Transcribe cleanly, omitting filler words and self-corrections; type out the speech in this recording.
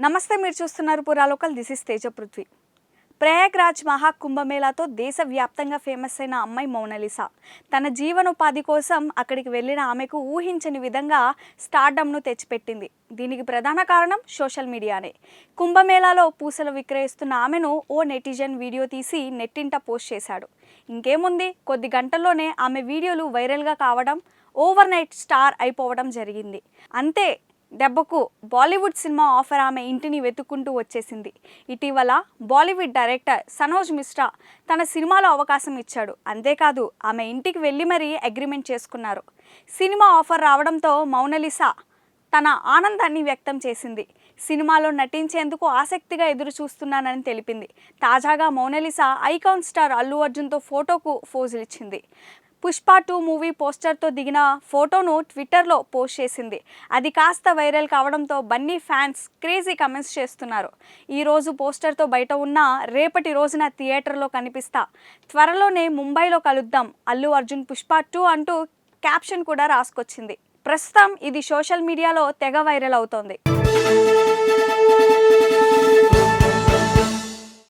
నమస్తే, మీరు చూస్తున్నారు పురాలోకల్. This is Teja Prithvi. ప్రయాగ్రాజ్ మహాకుంభమేళాతో దేశవ్యాప్తంగా ఫేమస్ అయిన అమ్మాయి మోనాలిసా తన జీవనోపాధి కోసం అక్కడికి వెళ్ళిన ఆమెకు ఊహించని విధంగా స్టార్డమ్ను తెచ్చిపెట్టింది. దీనికి ప్రధాన కారణం సోషల్ మీడియానే. కుంభమేళాలో పూసలు విక్రయిస్తున్న ఆమెను ఓ నెటిజన్ వీడియో తీసి నెట్టింట పోస్ట్ చేశాడు. ఇంకేముంది, కొద్ది గంటల్లోనే ఆమె వీడియోలు వైరల్గా కావడం, ఓవర్ నైట్ స్టార్ అయిపోవడం జరిగింది. అంతే, దెబ్బకు బాలీవుడ్ సినిమా ఆఫర్ ఆమె ఇంటిని వెతుక్కుంటూ వచ్చేసింది. ఇటీవల బాలీవుడ్ డైరెక్టర్ సనోజ్ మిశ్రా తన సినిమాలో అవకాశం ఇచ్చాడు. అంతేకాదు, ఆమె ఇంటికి వెళ్ళి మరీ అగ్రిమెంట్ చేసుకున్నారు. సినిమా ఆఫర్ రావడంతో మోనాలిసా తన ఆనందాన్ని వ్యక్తం చేసింది. సినిమాలో నటించేందుకు ఆసక్తిగా ఎదురు చూస్తున్నానని తెలిపింది. తాజాగా మోనాలిసా ఐకాన్ స్టార్ అల్లు అర్జున్తో ఫోటోకు పోజులు ఇచ్చింది. పుష్ప 2 మూవీ పోస్టర్తో దిగిన ఫోటోను ట్విట్టర్లో పోస్ట్ చేసింది. అది కాస్త వైరల్ కావడంతో బన్నీ ఫ్యాన్స్ క్రేజీ కమెంట్స్ చేస్తున్నారు. ఈరోజు పోస్టర్తో బయట ఉన్న, రేపటి రోజున థియేటర్లో కనిపిస్తా, త్వరలోనే ముంబైలో కలుద్దాం, అల్లు అర్జున్ పుష్ప 2 అంటూ క్యాప్షన్ కూడా రాసుకొచ్చింది. ప్రస్తుతం ఇది సోషల్ మీడియాలో తెగ వైరల్ అవుతోంది.